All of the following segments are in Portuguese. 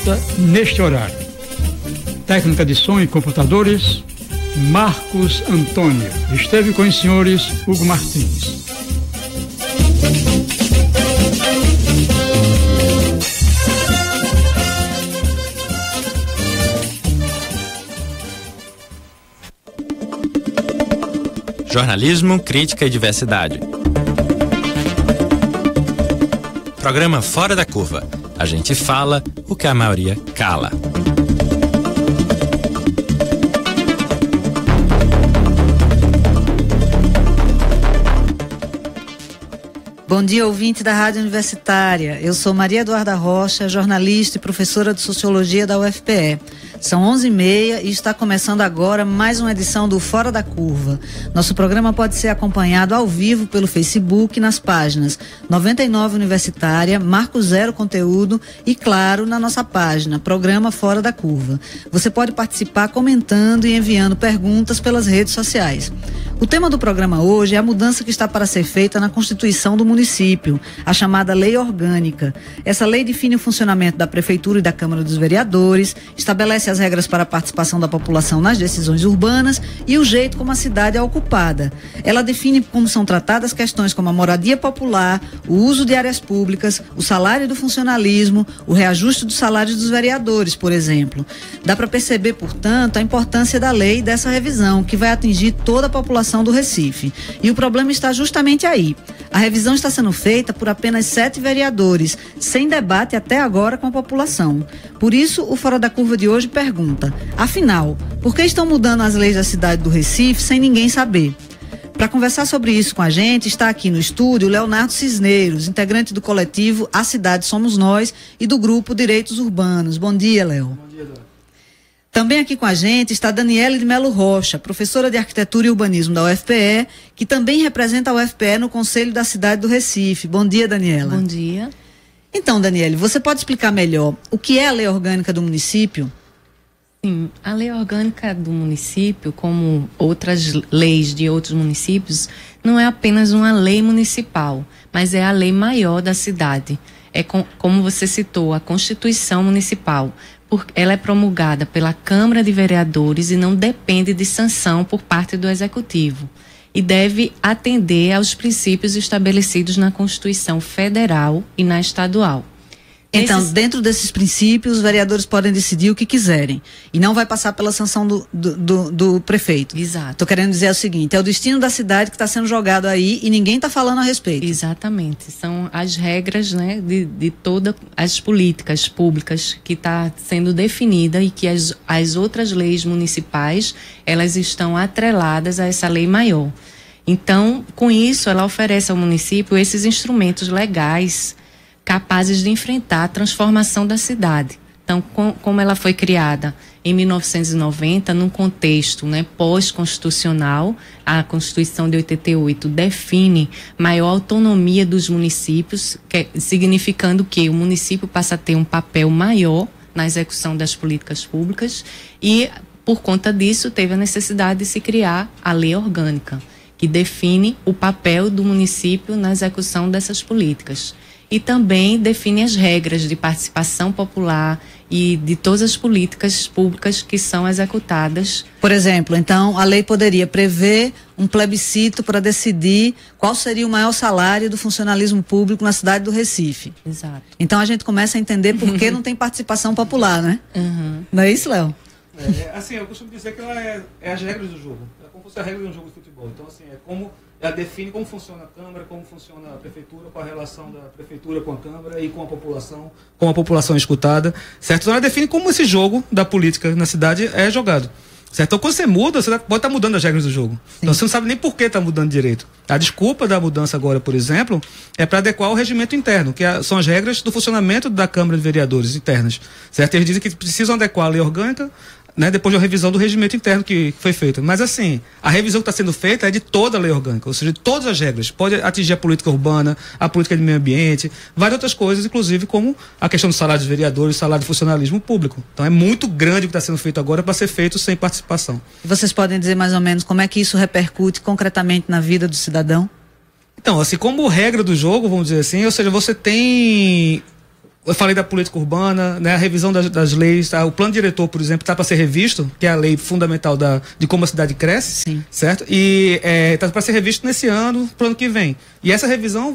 volta neste horário. Técnica de som e computadores, Marcos Antônio. Esteve com os senhores Hugo Martins. Jornalismo, crítica e diversidade. Programa Fora da Curva. A gente fala o que a maioria cala. Bom dia, ouvinte da Rádio Universitária. Eu sou Maria Eduarda Rocha, jornalista e professora de Sociologia da UFPE. São 11h30 e está começando agora mais uma edição do Fora da Curva. Nosso programa pode ser acompanhado ao vivo pelo Facebook nas páginas 99 Universitária, Marco Zero Conteúdo e, claro, na nossa página, Programa Fora da Curva. Você pode participar comentando e enviando perguntas pelas redes sociais. O tema do programa hoje é a mudança que está para ser feita na Constituição do município, a chamada Lei Orgânica. Essa lei define o funcionamento da Prefeitura e da Câmara dos Vereadores, estabelece as regras para a participação da população nas decisões urbanas e o jeito como a cidade é ocupada. Ela define como são tratadas questões como a moradia popular, o uso de áreas públicas, o salário do funcionalismo, o reajuste dos salários dos vereadores, por exemplo. Dá para perceber, portanto, a importância da lei e dessa revisão, que vai atingir toda a população do Recife. E o problema está justamente aí. A revisão está sendo feita por apenas 7 vereadores, sem debate até agora com a população. Por isso, o Fora da Curva de hoje pergunta: afinal, por que estão mudando as leis da cidade do Recife sem ninguém saber? Para conversar sobre isso com a gente, está aqui no estúdio Leonardo Cisneiros, integrante do coletivo A Cidade Somos Nós e do grupo Direitos Urbanos. Bom dia, Léo. Bom dia, Léo. Também aqui com a gente está Daniele de Melo Rocha, professora de Arquitetura e Urbanismo da UFPE, que também representa a UFPE no Conselho da Cidade do Recife. Bom dia, Daniela. Bom dia. Então, Daniele, você pode explicar melhor o que é a Lei Orgânica do município? Sim, a Lei Orgânica do município, como outras leis de outros municípios, não é apenas uma lei municipal, mas é a lei maior da cidade. É como você citou, a Constituição Municipal. Ela é promulgada pela Câmara de Vereadores e não depende de sanção por parte do Executivo. E deve atender aos princípios estabelecidos na Constituição Federal e na Estadual. Então, dentro desses princípios, os vereadores podem decidir o que quiserem. E não vai passar pela sanção do prefeito. Exato. Estou querendo dizer o seguinte: é o destino da cidade que está sendo jogado aí e ninguém está falando a respeito. Exatamente. São as regras, né, de todas as políticas públicas que está sendo definida e que as outras leis municipais, elas estão atreladas a essa lei maior. Então, com isso, ela oferece ao município esses instrumentos legais capazes de enfrentar a transformação da cidade. Então, como ela foi criada em 1990, num contexto, né, pós-constitucional, a Constituição de 88 define maior autonomia dos municípios, significando que o município passa a ter um papel maior na execução das políticas públicas e, por conta disso, teve a necessidade de se criar a Lei Orgânica, que define o papel do município na execução dessas políticas. E também define as regras de participação popular e de todas as políticas públicas que são executadas. Por exemplo, então, a lei poderia prever um plebiscito para decidir qual seria o maior salário do funcionalismo público na cidade do Recife. Exato. Então a gente começa a entender por que não tem participação popular, né? Uhum. Não é isso, Léo? Assim, eu costumo dizer que ela é as regras do jogo. É como se fosse a regra de um jogo de futebol. Então, assim, ela define como funciona a Câmara, como funciona a Prefeitura, qual a relação da Prefeitura com a Câmara e com a população escutada, certo? Então ela define como esse jogo da política na cidade é jogado, certo? Então quando você muda, você pode estar mudando as regras do jogo. Sim. Então você não sabe nem por que está mudando direito. A desculpa da mudança agora, por exemplo, é para adequar o regimento interno, que são as regras do funcionamento da Câmara de Vereadores internas, certo? Eles dizem que precisam adequar a lei orgânica, né, depois da revisão do regimento interno que foi feita. Mas assim, a revisão que está sendo feita é de toda a lei orgânica, ou seja, de todas as regras. Pode atingir a política urbana, a política de meio ambiente, várias outras coisas, inclusive como a questão do salário dos vereadores, salário do funcionalismo público. Então é muito grande o que está sendo feito agora para ser feito sem participação. Vocês podem dizer mais ou menos como é que isso repercute concretamente na vida do cidadão? Então, assim, como regra do jogo, vamos dizer assim, ou seja, você tem eu falei da política urbana, né, a revisão das leis, o plano diretor, por exemplo, está para ser revisto, que é a lei fundamental de como a cidade cresce, sim, certo? E está para ser revisto nesse ano, pro ano que vem. E essa revisão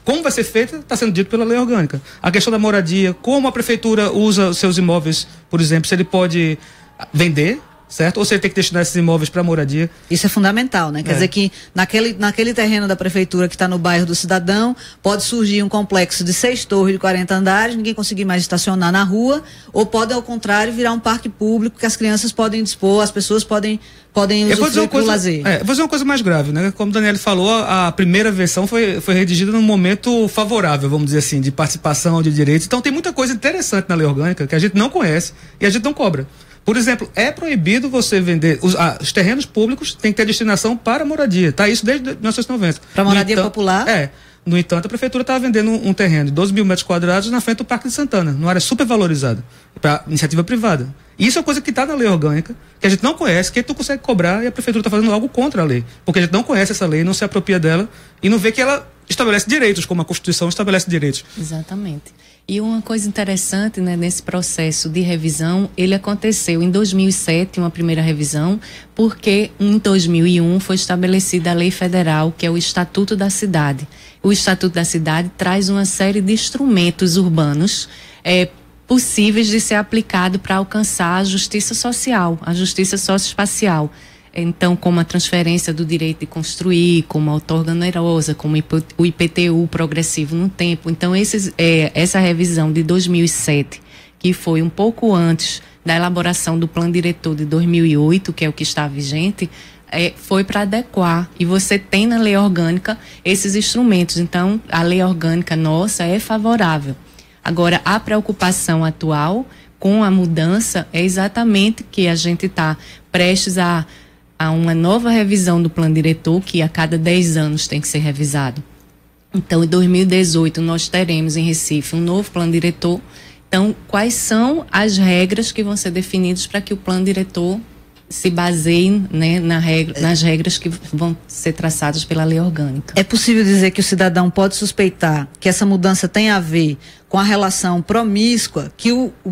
como vai ser feita, está sendo dito pela lei orgânica. A questão da moradia, como a prefeitura usa os seus imóveis, por exemplo, se ele pode vender, certo? Ou você tem que destinar esses imóveis para moradia. Isso é fundamental, né? Quer dizer que naquele terreno da prefeitura que está no bairro do Cidadão, pode surgir um complexo de 6 torres de 40 andares, ninguém conseguir mais estacionar na rua, ou pode, ao contrário, virar um parque público que as crianças podem dispor, as pessoas podem usufruir do lazer. Vou dizer uma coisa mais grave, né? Como o Daniel falou, a primeira versão foi redigida num momento favorável, vamos dizer assim, de participação, de direitos. Então tem muita coisa interessante na lei orgânica que a gente não conhece e a gente não cobra. Por exemplo, é proibido você vender. Os terrenos públicos têm que ter destinação para moradia. Tá isso desde 1990. Para moradia popular? No entanto, a prefeitura estava vendendo um terreno de 12 mil metros quadrados na frente do Parque de Santana, numa área super valorizada, para iniciativa privada. Isso é uma coisa que está na lei orgânica, que a gente não conhece, que a gente não consegue cobrar, e a prefeitura está fazendo algo contra a lei. Porque a gente não conhece essa lei, não se apropria dela e não vê que ela estabelece direitos, como a Constituição estabelece direitos. Exatamente. E uma coisa interessante, né, nesse processo de revisão, ele aconteceu em 2007, uma primeira revisão, porque em 2001 foi estabelecida a lei federal, que é o Estatuto da Cidade. O Estatuto da Cidade traz uma série de instrumentos urbanos possíveis de ser aplicado para alcançar a justiça social, a justiça socioespacial. Então, como a transferência do direito de construir, como a outorga onerosa, como o IPTU progressivo no tempo. Então, essa revisão de 2007, que foi um pouco antes da elaboração do plano diretor de 2008, que é o que está vigente, foi para adequar. E você tem na lei orgânica esses instrumentos. Então, a lei orgânica nossa é favorável. Agora, a preocupação atual com a mudança é exatamente que a gente está prestes a uma nova revisão do plano diretor, que a cada 10 anos tem que ser revisado. Então, em 2018, nós teremos em Recife um novo plano diretor. Então, quais são as regras que vão ser definidas para que o plano diretor se baseie, né, nas regras que vão ser traçadas pela lei orgânica? É possível dizer que o cidadão pode suspeitar que essa mudança tem a ver com a relação promíscua que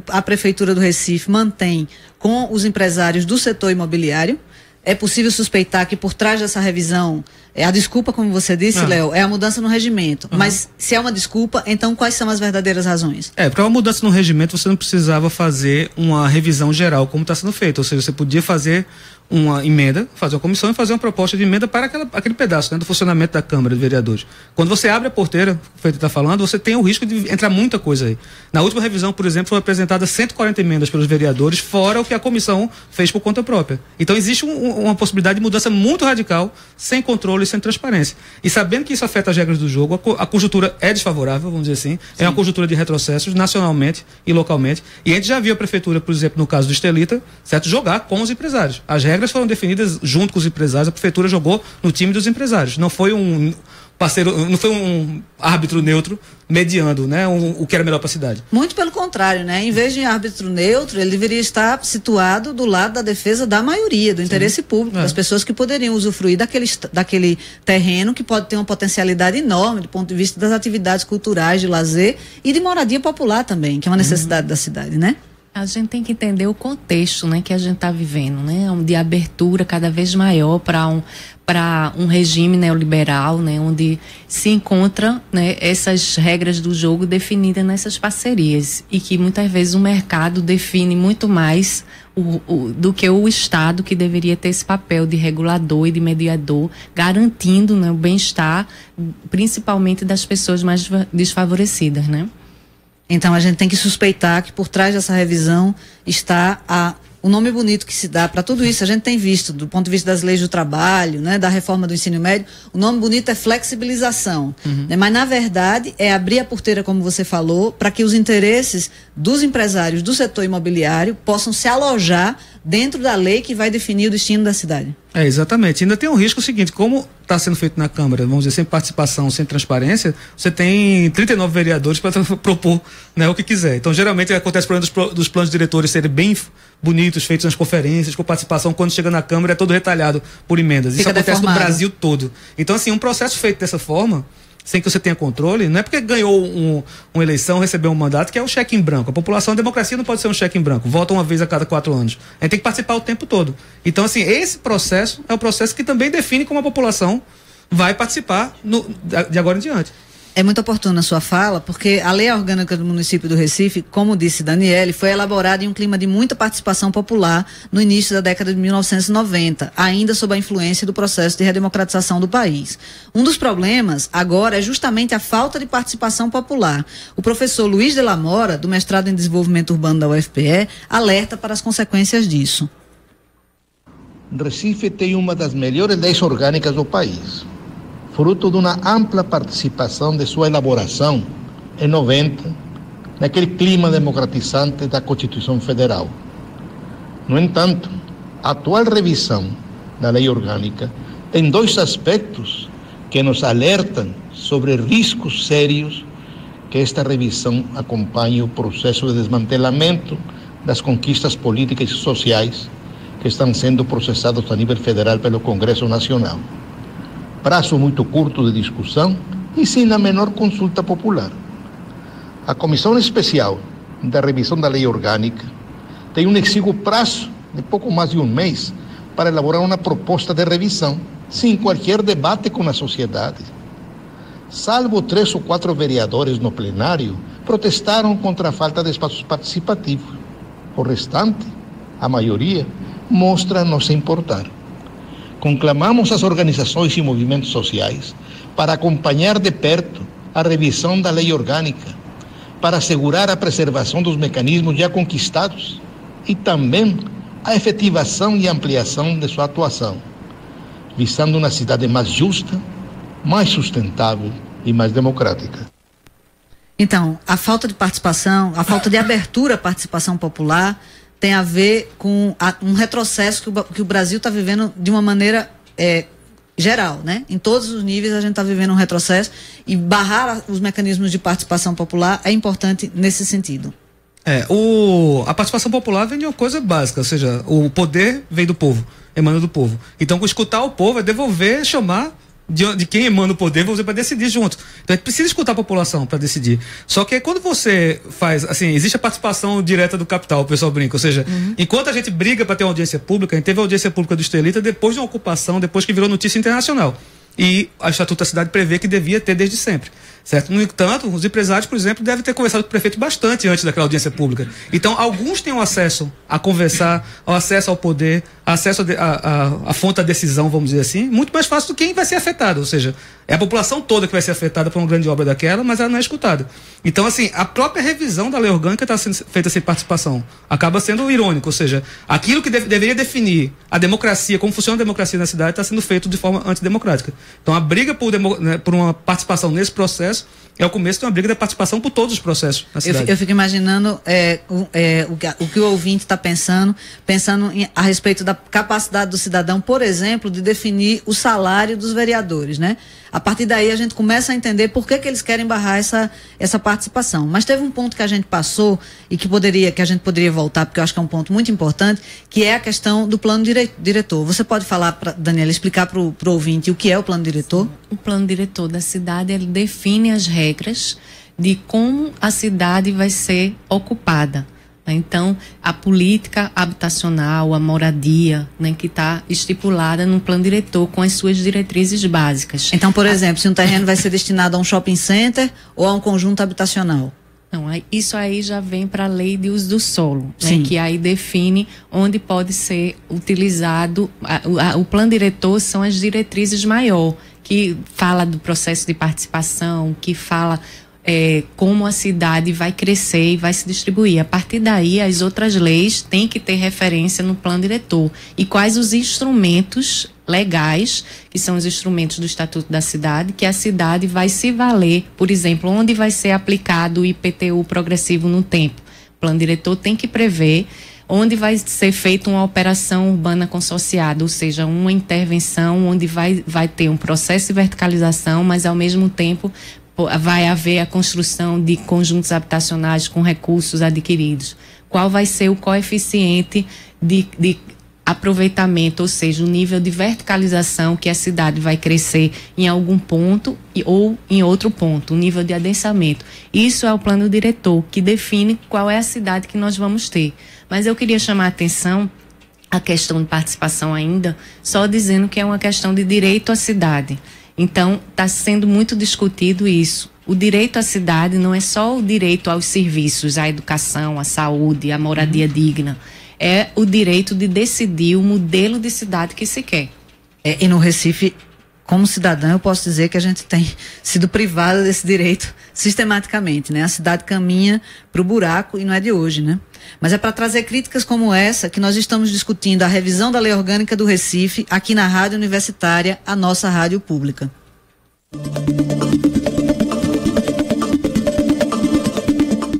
a Prefeitura do Recife mantém com os empresários do setor imobiliário? É possível suspeitar que por trás dessa revisão, a desculpa, como você disse, Léo, é a mudança no regimento. Mas se é uma desculpa, então quais são as verdadeiras razões? Para uma mudança no regimento, você não precisava fazer uma revisão geral, como está sendo feito. Ou seja, você podia fazer uma emenda, fazer uma comissão e fazer uma proposta de emenda para aquele pedaço, né, do funcionamento da Câmara de Vereadores. Quando você abre a porteira, o Feito está falando, você tem o risco de entrar muita coisa aí. Na última revisão, por exemplo, foram apresentadas 140 emendas pelos vereadores, fora o que a comissão fez por conta própria. Então existe uma possibilidade de mudança muito radical, sem controle e sem transparência. E sabendo que isso afeta as regras do jogo, a conjuntura é desfavorável, vamos dizer assim. É uma conjuntura de retrocessos nacionalmente e localmente. E a gente já viu a prefeitura, por exemplo, no caso do Estelita, certo, jogar com os empresários. As regras foram definidas junto com os empresários, a prefeitura jogou no time dos empresários. Não foi um parceiro, não foi um árbitro neutro mediando, né, o que era melhor para a cidade. Muito pelo contrário, né? Em vez de árbitro neutro, ele deveria estar situado do lado da defesa da maioria, do interesse público, das pessoas que poderiam usufruir daquele terreno que pode ter uma potencialidade enorme do ponto de vista das atividades culturais, de lazer e de moradia popular também, que é uma necessidade da cidade, né? A gente tem que entender o contexto, né, que a gente está vivendo, né, de abertura cada vez maior para um regime neoliberal, né, onde se encontra, né, essas regras do jogo definidas nessas parcerias e que muitas vezes o mercado define muito mais do que o Estado, que deveria ter esse papel de regulador e de mediador, garantindo, né, o bem-estar, principalmente das pessoas mais desfavorecidas, né? Então a gente tem que suspeitar que por trás dessa revisão está o nome bonito que se dá para tudo isso. A gente tem visto, do ponto de vista das leis do trabalho, né, da reforma do ensino médio, o nome bonito é flexibilização. Né, mas na verdade é abrir a porteira, como você falou, para que os interesses dos empresários do setor imobiliário possam se alojar dentro da lei que vai definir o destino da cidade. Exatamente. Ainda tem um risco seguinte, como está sendo feito na Câmara, vamos dizer, sem participação, sem transparência, você tem 39 vereadores para propor, né, o que quiser. Então, geralmente, acontece o problema dos planos diretores serem bem bonitos, feitos nas conferências, com participação, quando chega na Câmara é todo retalhado por emendas. Isso acontece no Brasil todo. Então, assim, um processo feito dessa forma, sem que você tenha controle, não é porque ganhou uma eleição, recebeu um mandato, que é um cheque em branco. A população, a democracia não pode ser um cheque em branco. Vota uma vez a cada 4 anos. A gente tem que participar o tempo todo. Então, assim, esse processo é o processo que também define como a população vai participar de agora em diante. É muito oportuna a sua fala, porque a lei orgânica do município do Recife, como disse Daniele, foi elaborada em um clima de muita participação popular no início da década de 1990, ainda sob a influência do processo de redemocratização do país. Um dos problemas agora é justamente a falta de participação popular. O professor Luiz de la Mora, do mestrado em desenvolvimento urbano da UFPE, alerta para as consequências disso. Recife tem uma das melhores leis orgânicas do país, fruto de uma ampla participação de sua elaboração em 90, naquele clima democratizante da Constituição Federal. No entanto, a atual revisão da lei orgânica tem 2 aspectos que nos alertam sobre riscos sérios que esta revisão acompanhe o processo de desmantelamento das conquistas políticas e sociais que estão sendo processados a nível federal pelo Congresso Nacional. Prazo muito curto de discussão e sem a menor consulta popular. A Comissão Especial da Revisão da Lei Orgânica tem um exíguo prazo de pouco mais de um mês para elaborar uma proposta de revisão, sem qualquer debate com a sociedade. Salvo 3 ou 4 vereadores no plenário, protestaram contra a falta de espaços participativos. O restante, a maioria, mostra não se importar. Conclamamos as organizações e movimentos sociais para acompanhar de perto a revisão da lei orgânica, para assegurar a preservação dos mecanismos já conquistados e também a efetivação e ampliação de sua atuação, visando uma cidade mais justa, mais sustentável e mais democrática. Então, a falta de participação, a falta de abertura à participação popular tem a ver com um retrocesso que o Brasil está vivendo de uma maneira geral, né? Em todos os níveis a gente está vivendo um retrocesso e barrar os mecanismos de participação popular é importante nesse sentido. A participação popular vem de uma coisa básica, ou seja, o poder vem do povo, emana do povo. Então, escutar o povo é devolver, chamar de quem emana o poder, vamos dizer, para decidir junto. Então a gente precisa escutar a população para decidir. Só que quando você faz, assim, existe a participação direta do capital, o pessoal brinca, ou seja, enquanto a gente briga para ter uma audiência pública, a gente teve a audiência pública do Estelita depois de uma ocupação, depois que virou notícia internacional. E a Estatuto da Cidade prevê que devia ter desde sempre, certo? No entanto, os empresários, por exemplo, devem ter conversado com o prefeito bastante antes daquela audiência pública. Então, alguns têm o acesso a conversar, o acesso ao poder, acesso à fonte da decisão, vamos dizer assim, muito mais fácil do que quem vai ser afetado, ou seja, é a população toda que vai ser afetada por uma grande obra daquela, mas ela não é escutada. Então, assim, a própria revisão da lei orgânica está sendo feita sem participação. Acaba sendo irônico, ou seja, aquilo que deveria definir a democracia, como funciona a democracia na cidade, está sendo feito de forma antidemocrática. Então, a briga por uma participação nesse processo é o começo de uma briga da participação por todos os processos na cidade. Eu fico imaginando o que o ouvinte está pensando a respeito da capacidade do cidadão, por exemplo, de definir o salário dos vereadores, né? A partir daí a gente começa a entender por que eles querem barrar essa participação. Mas teve um ponto que a gente passou e que a gente poderia voltar, porque eu acho que é um ponto muito importante, que é a questão do plano diretor. Você pode falar, Daniela, explicar para o ouvinte o que é o plano diretor? O plano diretor da cidade, ele define as regras de como a cidade vai ser ocupada. Então, a política habitacional, a moradia, né, que está estipulada no plano diretor com as suas diretrizes básicas. Então, por exemplo, se um terreno vai ser destinado a um shopping center ou a um conjunto habitacional? Não, isso aí já vem para a lei de uso do solo, né, que aí define onde pode ser utilizado. O plano diretor são as diretrizes maior, que fala do processo de participação, que fala como a cidade vai crescer e vai se distribuir. A partir daí, as outras leis têm que ter referência no plano diretor. E quais os instrumentos legais, que são os instrumentos do Estatuto da Cidade, que a cidade vai se valer, por exemplo, onde vai ser aplicado o IPTU progressivo no tempo. O plano diretor tem que prever onde vai ser feita uma operação urbana consorciada, ou seja, uma intervenção onde vai ter um processo de verticalização, mas ao mesmo tempo vai haver a construção de conjuntos habitacionais com recursos adquiridos. Qual vai ser o coeficiente de aproveitamento, ou seja, o nível de verticalização que a cidade vai crescer em algum ponto ou em outro ponto, o nível de adensamento. Isso é o plano diretor que define qual é a cidade que nós vamos ter. Mas eu queria chamar a atenção a questão de participação ainda, só dizendo que é uma questão de direito à cidade. Então, está sendo muito discutido isso. O direito à cidade não é só o direito aos serviços, à educação, à saúde, à moradia digna. É o direito de decidir o modelo de cidade que se quer. E no Recife, como cidadã, eu posso dizer que a gente tem sido privada desse direito sistematicamente, né? A cidade caminha para o buraco e não é de hoje, né? Mas é para trazer críticas como essa que nós estamos discutindo a revisão da Lei Orgânica do Recife aqui na Rádio Universitária, a nossa rádio pública.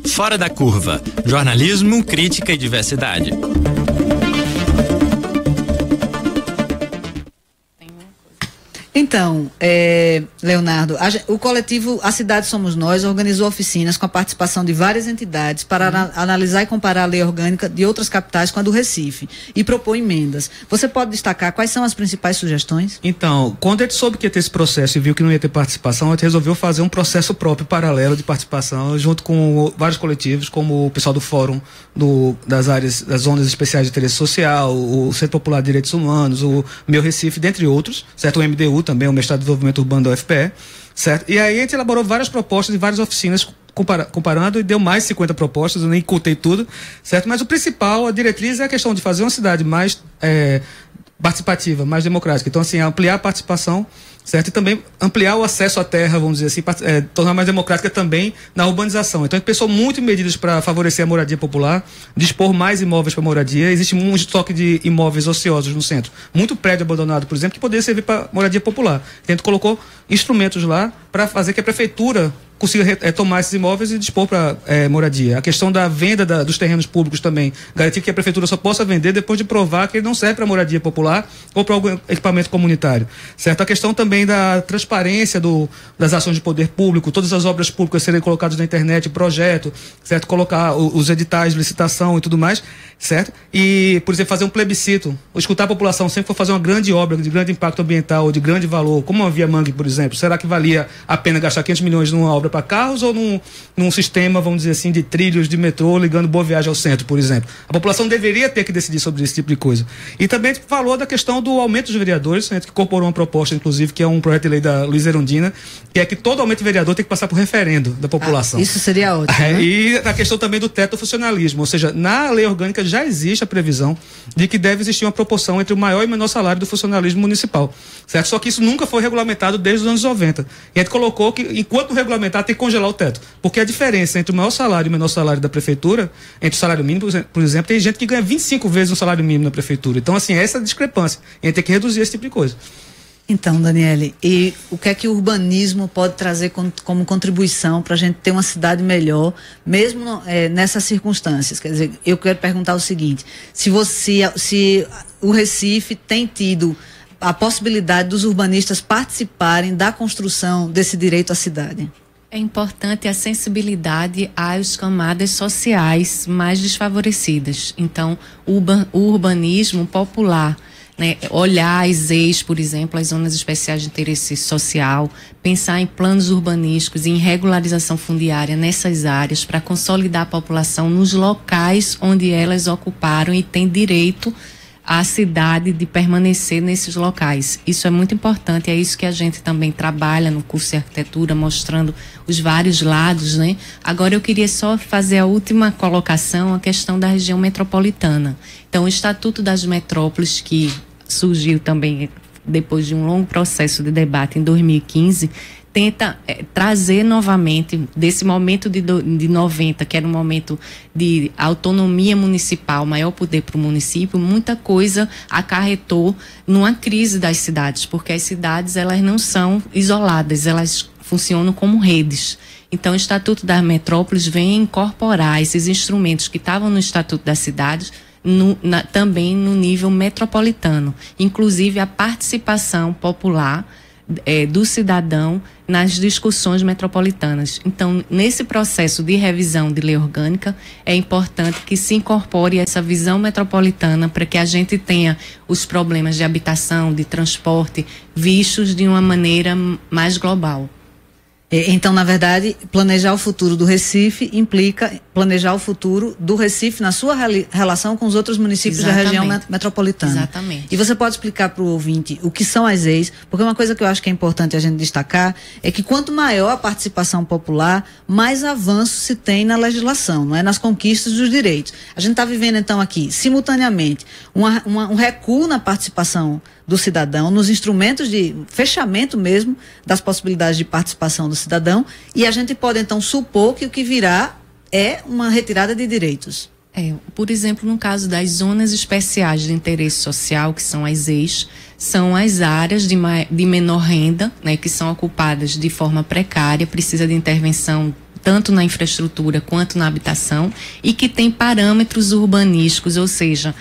Fora da Curva. Jornalismo, crítica e diversidade. Então, Leonardo, o coletivo A Cidade Somos Nós organizou oficinas com a participação de várias entidades para analisar e comparar a lei orgânica de outras capitais com a do Recife e propor emendas. Você pode destacar quais são as principais sugestões? Então, quando a gente soube que ia ter esse processo e viu que não ia ter participação, a gente resolveu fazer um processo próprio, paralelo de participação, junto com vários coletivos, como o pessoal do Fórum das Zonas Especiais de Interesse Social, o Centro Popular de Direitos Humanos, o Meu Recife, dentre outros, certo? O MDU também, o Mestrado de Desenvolvimento Urbano da UFPE, certo? E aí a gente elaborou várias propostas e várias oficinas comparando, e deu mais de 50 propostas, eu nem contei tudo, certo? Mas o principal, a diretriz é a questão de fazer uma cidade mais participativa, mais democrática. Então, assim, ampliar a participação, certo? E também ampliar o acesso à terra, vamos dizer assim, tornar mais democrática também na urbanização. Então, a gente pensou muito em medidas para favorecer a moradia popular, dispor mais imóveis para moradia. Existe um estoque de imóveis ociosos no centro. Muito prédio abandonado, por exemplo, que poderia servir para moradia popular. A gente colocou instrumentos lá para fazer que a prefeitura consiga tomar esses imóveis e dispor para moradia. A questão da venda dos terrenos públicos também, garantir que a prefeitura só possa vender depois de provar que ele não serve para moradia popular ou para algum equipamento comunitário, certo? A questão também da transparência das ações de poder público, todas as obras públicas serem colocadas na internet, projeto, certo? Colocar os editais de licitação e tudo mais, certo? E, por exemplo, fazer um plebiscito, escutar a população sempre for fazer uma grande obra de grande impacto ambiental ou de grande valor, como uma Via Mangue, por exemplo. Será que valia a pena gastar 500 milhões numa obra para carros ou num sistema, vamos dizer assim, de trilhos de metrô ligando Boa Viagem ao centro, por exemplo? A população deveria ter que decidir sobre esse tipo de coisa. E também a gente falou da questão do aumento dos vereadores, a gente incorporou uma proposta, inclusive, que é um projeto de lei da Luiz Erundina, que é que todo aumento de vereador tem que passar por referendo da população. Isso seria ótimo, né? E a questão também do teto do funcionalismo, ou seja, na lei orgânica já existe a previsão de que deve existir uma proporção entre o maior e o menor salário do funcionalismo municipal, certo? Só que isso nunca foi regulamentado desde os anos 90. E a gente colocou que, enquanto não regulamentar, tem que congelar o teto. Porque a diferença entre o maior salário e o menor salário da prefeitura, entre o salário mínimo, por exemplo, tem gente que ganha 25 vezes o salário mínimo na prefeitura. Então, assim, essa é a discrepância. E a gente tem que reduzir esse tipo de coisa. Então, Daniele, e o que é que o urbanismo pode trazer como contribuição para a gente ter uma cidade melhor, mesmo nessas circunstâncias? Quer dizer, eu quero perguntar o seguinte: se o Recife tem tido a possibilidade dos urbanistas participarem da construção desse direito à cidade? É importante a sensibilidade às camadas sociais mais desfavorecidas. Então, o urbanismo popular, né, olhar as ZEIs, por exemplo, as zonas especiais de interesse social, pensar em planos urbanísticos e em regularização fundiária nessas áreas para consolidar a população nos locais onde elas ocuparam e têm direito à cidade de permanecer nesses locais. Isso é muito importante, é isso que a gente também trabalha no curso de arquitetura, mostrando os vários lados, né? Agora eu queria só fazer a última colocação, a questão da região metropolitana. Então, o Estatuto das Metrópoles, que surgiu também depois de um longo processo de debate em 2015, tenta trazer novamente, desse momento de 90, que era um momento de autonomia municipal, maior poder para o município, muita coisa acarretou numa crise das cidades, porque as cidades, elas não são isoladas, elas funcionam como redes. Então, o Estatuto das Metrópoles vem incorporar esses instrumentos que estavam no Estatuto das Cidades também no nível metropolitano, inclusive a participação popular do cidadão nas discussões metropolitanas. Então, nesse processo de revisão de lei orgânica, é importante que se incorpore essa visão metropolitana para que a gente tenha os problemas de habitação, de transporte, vistos de uma maneira mais global. Então, na verdade, planejar o futuro do Recife implica planejar o futuro do Recife na sua relação com os outros municípios da região metropolitana. Exatamente. E você pode explicar para o ouvinte o que são as EIs, porque uma coisa que eu acho que é importante a gente destacar é que quanto maior a participação popular, mais avanço se tem na legislação, não é? Nas conquistas dos direitos. A gente está vivendo, então, aqui, simultaneamente, um recuo na participação do cidadão, nos instrumentos de fechamento mesmo das possibilidades de participação do cidadão, e a gente pode então supor que o que virá é uma retirada de direitos. Por exemplo, no caso das zonas especiais de interesse social, que são as EIs, são as áreas de menor renda, né, que são ocupadas de forma precária, precisa de intervenção tanto na infraestrutura quanto na habitação, e que tem parâmetros urbanísticos, ou seja,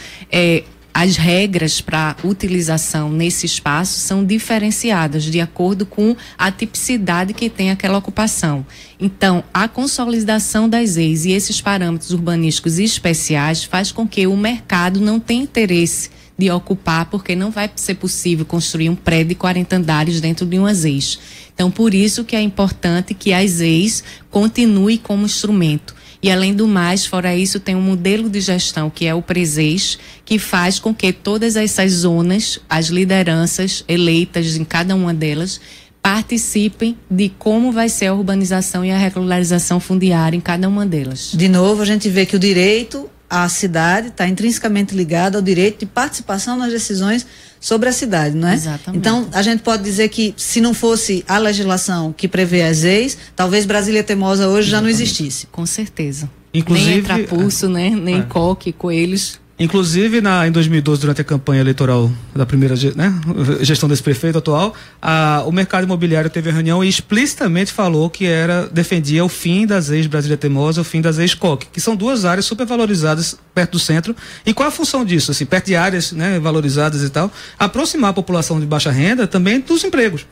as regras para utilização nesse espaço são diferenciadas de acordo com a tipicidade que tem aquela ocupação. Então, a consolidação das EIs e esses parâmetros urbanísticos especiais faz com que o mercado não tenha interesse de ocupar, porque não vai ser possível construir um prédio de 40 andares dentro de umas EIs. Então, por isso que é importante que as EIs continuem como instrumento. E, além do mais, fora isso, tem um modelo de gestão, que é o Preseis, que faz com que todas essas zonas, as lideranças eleitas em cada uma delas, participem de como vai ser a urbanização e a regularização fundiária em cada uma delas. De novo, a gente vê que o direito à cidade está intrinsecamente ligado ao direito de participação nas decisões sobre a cidade, não é? Exatamente. Então, a gente pode dizer que, se não fosse a legislação que prevê as EIs, talvez Brasília Teimosa hoje já não existisse. Com certeza. Inclusive, nem Trapulso, né? Nem Coque, Coelhos. Inclusive, em 2012, durante a campanha eleitoral da primeira gestão desse prefeito atual, o mercado imobiliário teve a reunião e explicitamente falou que defendia o fim das ex-Brasília Teimosa, o fim das ex-COC, que são duas áreas supervalorizadas perto do centro. E qual é a função disso? Assim, perto de áreas, né, valorizadas e tal, aproximar a população de baixa renda também dos empregos.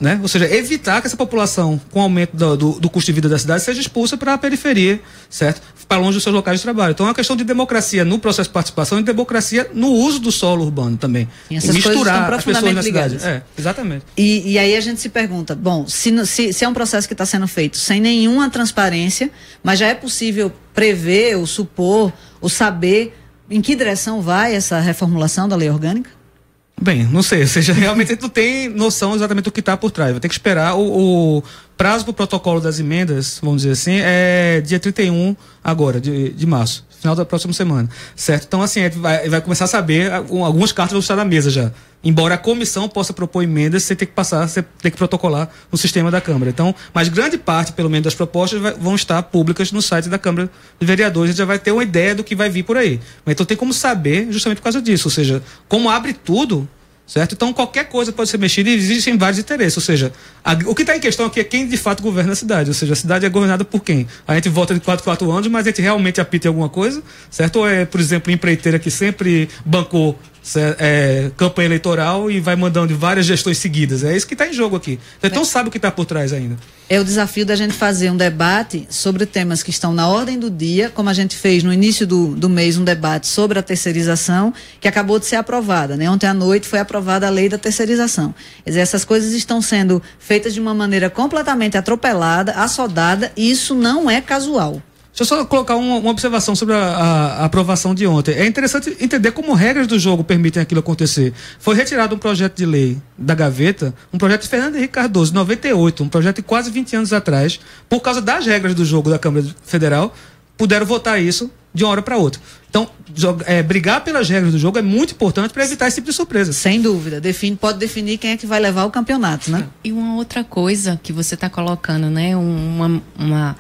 Né? Ou seja, evitar que essa população, com o aumento do custo de vida da cidade, seja expulsa para a periferia, certo? Para longe dos seus locais de trabalho. Então é uma questão de democracia no processo de participação e democracia no uso do solo urbano também. E essas misturar as pessoas na cidade. Exatamente. E aí a gente se pergunta, bom, se é um processo que está sendo feito sem nenhuma transparência, mas já é possível prever, ou supor, ou saber em que direção vai essa reformulação da lei orgânica? Bem, não sei, ou seja, realmente tu tem noção exatamente do que está por trás. Vai ter que esperar. O prazo para o protocolo das emendas, vamos dizer assim, é dia 31 agora, de março, final da próxima semana, certo? Então, assim, a gente vai começar a saber, algumas cartas vão estar na mesa já. Embora a comissão possa propor emendas, você tem que protocolar no sistema da Câmara. Então, mas grande parte, pelo menos, das propostas vão estar públicas no site da Câmara de Vereadores. A gente já vai ter uma ideia do que vai vir por aí. Mas então tem como saber justamente por causa disso. Ou seja, como abre tudo, certo? Então qualquer coisa pode ser mexida e existem vários interesses. Ou seja, o que está em questão aqui é quem de fato governa a cidade. Ou seja, a cidade é governada por quem? A gente vota de 4 anos, mas a gente realmente apita em alguma coisa, certo? Ou é, por exemplo, empreiteira que sempre bancou campanha eleitoral e vai mandando várias gestões seguidas. É isso que está em jogo aqui. Então sabe o que está por trás ainda. É o desafio da gente fazer um debate sobre temas que estão na ordem do dia, como a gente fez no início do mês um debate sobre a terceirização, que acabou de ser aprovada, né? Ontem à noite foi aprovada a lei da terceirização. Quer dizer, essas coisas estão sendo feitas de uma maneira completamente atropelada, assodada, e isso não é casual. Deixa eu só colocar uma observação sobre a aprovação de ontem. É interessante entender como regras do jogo permitem aquilo acontecer. Foi retirado um projeto de lei da gaveta, um projeto de Fernando Henrique Cardoso, de 98, um projeto de quase 20 anos atrás, por causa das regras do jogo da Câmara Federal, puderam votar isso de uma hora para outra. Então, brigar pelas regras do jogo é muito importante para evitar esse tipo de surpresa. Sem dúvida. Pode definir quem é que vai levar o campeonato, né? E uma outra coisa que você está colocando, né? Uma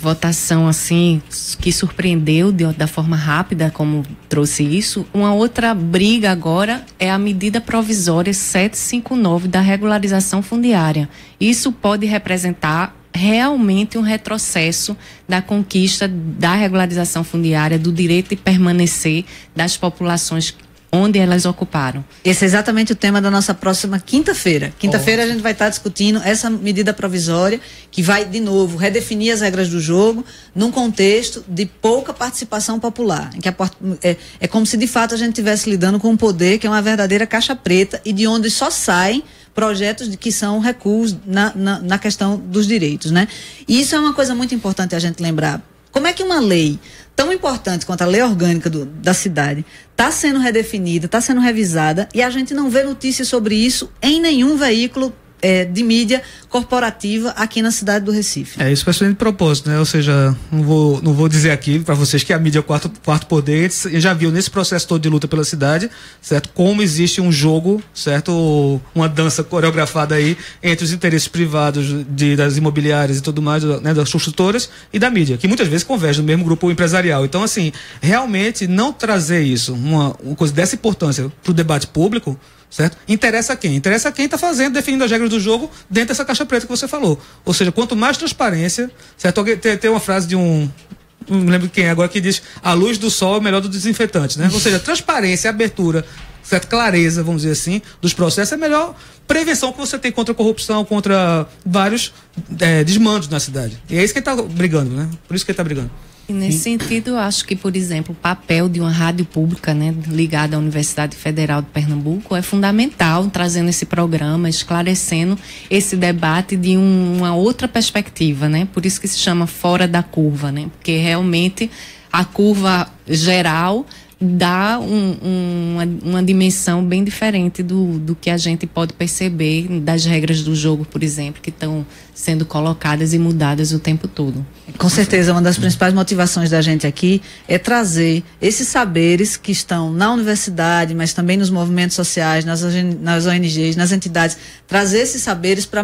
votação assim que surpreendeu da forma rápida como trouxe isso. Uma outra briga agora é a medida provisória 759 da regularização fundiária. Isso pode representar realmente um retrocesso da conquista da regularização fundiária, do direito de permanecer das populações onde elas ocuparam. Esse é exatamente o tema da nossa próxima quinta-feira. Quinta-feira a gente vai estar discutindo essa medida provisória que vai, de novo, redefinir as regras do jogo num contexto de pouca participação popular. Em que é como se, de fato, a gente estivesse lidando com um poder que é uma verdadeira caixa preta e de onde só saem projetos que são recuos na questão dos direitos, né? E isso é uma coisa muito importante a gente lembrar. Como é que uma lei tão importante quanto a lei orgânica da cidade está sendo redefinida, está sendo revisada e a gente não vê notícias sobre isso em nenhum veículo de mídia corporativa aqui na cidade do Recife? Isso foi de propósito, né? Ou seja, não vou dizer aqui para vocês que a mídia é o quarto poder. A gente já viu nesse processo todo de luta pela cidade, certo? Como existe um jogo, certo? Uma dança coreografada aí entre os interesses privados das imobiliárias e tudo mais, né? Das construtoras e da mídia, que muitas vezes convergem no mesmo grupo empresarial. Então, assim, realmente não trazer isso, uma coisa dessa importância para o debate público, certo? Interessa a quem? Interessa a quem está definindo as regras do jogo dentro dessa caixa preta que você falou. Ou seja, quanto mais transparência, certo? Tem uma frase de não me lembro quem agora, que diz: a luz do sol é o melhor do desinfetante, né? Ou seja, transparência, abertura, certo? Clareza, vamos dizer assim, dos processos é a melhor prevenção que você tem contra a corrupção, contra vários desmandos na cidade. E é isso que ele está brigando, né? Por isso que ele está brigando. E nesse sentido, eu acho que, por exemplo, o papel de uma rádio pública, né, ligada à Universidade Federal de Pernambuco, é fundamental, trazendo esse programa, esclarecendo esse debate de uma outra perspectiva, né? Por isso que se chama Fora da Curva, né? Porque realmente a curva geral dá uma dimensão bem diferente do que a gente pode perceber das regras do jogo, por exemplo, que estão sendo colocadas e mudadas o tempo todo. Com certeza, uma das principais motivações da gente aqui é trazer esses saberes que estão na universidade, mas também nos movimentos sociais, nas ONGs, nas entidades, trazer esses saberes para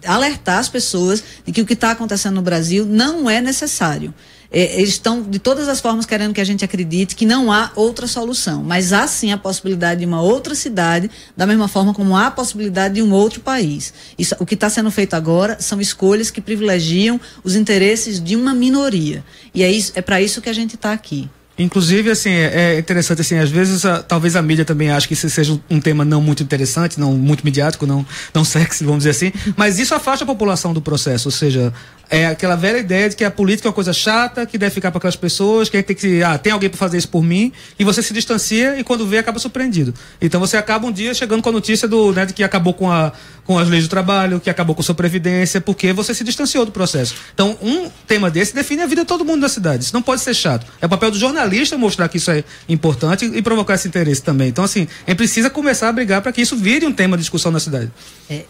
alertar as pessoas de que o que está acontecendo no Brasil não é necessário. Eles estão, de todas as formas, querendo que a gente acredite que não há outra solução. Mas há, sim, a possibilidade de uma outra cidade, da mesma forma como há a possibilidade de um outro país. O que está sendo feito agora são escolhas que privilegiam os interesses de uma minoria. E é para isso que a gente está aqui. Inclusive, assim, é interessante, assim, às vezes, talvez a mídia também ache que isso seja um tema não muito interessante, não muito midiático, não sexy, vamos dizer assim, mas isso afasta a população do processo, ou seja, é aquela velha ideia de que a política é uma coisa chata, que deve ficar para aquelas pessoas, que a gente tem alguém para fazer isso por mim, e você se distancia e quando vê acaba surpreendido. Então você acaba um dia chegando com a notícia de que acabou com as leis do trabalho, que acabou com a sua previdência, porque você se distanciou do processo. Então, um tema desse define a vida de todo mundo da cidade. Isso não pode ser chato. É o papel do jornalista mostrar que isso é importante e provocar esse interesse também. Então, assim, a gente precisa começar a brigar para que isso vire um tema de discussão na cidade.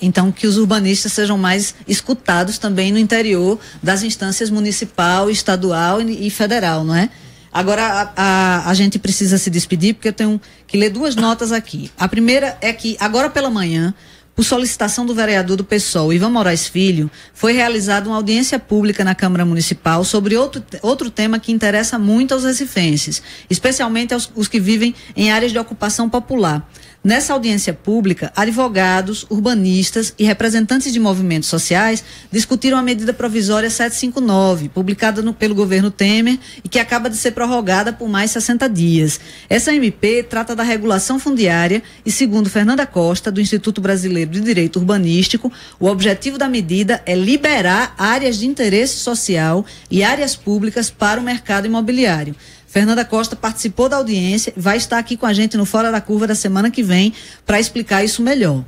Então, que os urbanistas sejam mais escutados também no interior das instâncias municipal, estadual e federal, não é? Agora, a gente precisa se despedir, porque eu tenho que ler duas notas aqui. A primeira é que, agora pela manhã, por solicitação do vereador do PSOL, Ivan Moraes Filho, foi realizada uma audiência pública na Câmara Municipal sobre outro tema que interessa muito aos recifenses, especialmente aos que vivem em áreas de ocupação popular. Nessa audiência pública, advogados, urbanistas e representantes de movimentos sociais discutiram a medida provisória 759, publicada pelo governo Temer e que acaba de ser prorrogada por mais 60 dias. Essa MP trata da regulação fundiária e, segundo Fernanda Costa, do Instituto Brasileiro de Direito Urbanístico, o objetivo da medida é liberar áreas de interesse social e áreas públicas para o mercado imobiliário. Fernanda Costa participou da audiência, vai estar aqui com a gente no Fora da Curva da semana que vem para explicar isso melhor.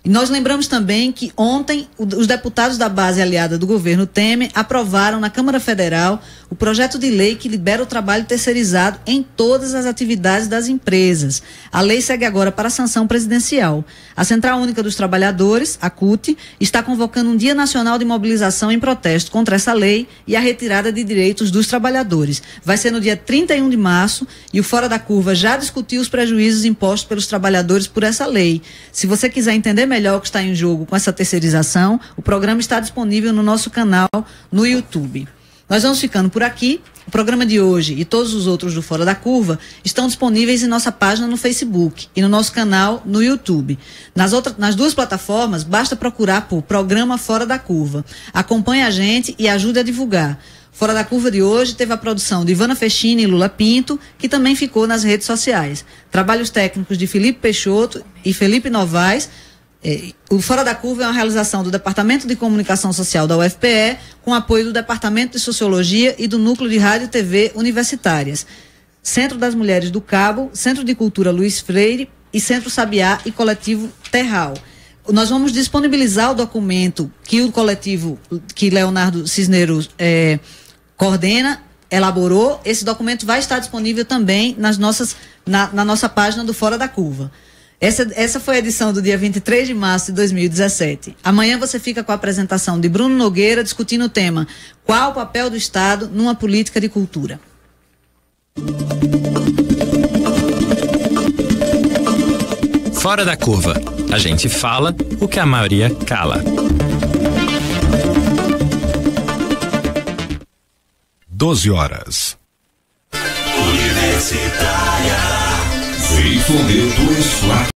E nós lembramos também que ontem os deputados da base aliada do governo Temer aprovaram na Câmara Federal o projeto de lei que libera o trabalho terceirizado em todas as atividades das empresas. A lei segue agora para a sanção presidencial. A Central Única dos Trabalhadores, a CUT, está convocando um Dia Nacional de Mobilização em protesto contra essa lei e a retirada de direitos dos trabalhadores. Vai ser no dia 31 de março e o Fora da Curva já discutiu os prejuízos impostos pelos trabalhadores por essa lei. Se você quiser entender melhor o que está em jogo com essa terceirização, o programa está disponível no nosso canal no YouTube. Nós vamos ficando por aqui. O programa de hoje e todos os outros do Fora da Curva estão disponíveis em nossa página no Facebook e no nosso canal no YouTube. Nas duas plataformas, basta procurar por Programa Fora da Curva. Acompanhe a gente e ajude a divulgar. Fora da Curva de hoje teve a produção de Ivana Fechini e Lula Pinto, que também ficou nas redes sociais. Trabalhos técnicos de Felipe Peixoto e Felipe Novaes. O Fora da Curva é uma realização do Departamento de Comunicação Social da UFPE, com apoio do Departamento de Sociologia e do Núcleo de Rádio e TV Universitárias, Centro das Mulheres do Cabo, Centro de Cultura Luiz Freire e Centro Sabiá e Coletivo Terral. Nós vamos disponibilizar o documento que o coletivo, que Leonardo Cisneros coordena, elaborou. Esse documento vai estar disponível também na nossa página do Fora da Curva. Essa foi a edição do dia 23 de março de 2017. Amanhã você fica com a apresentação de Bruno Nogueira discutindo o tema: qual o papel do Estado numa política de cultura? Fora da Curva. A gente fala o que a maioria cala. 12h. Universitária. Feito de sua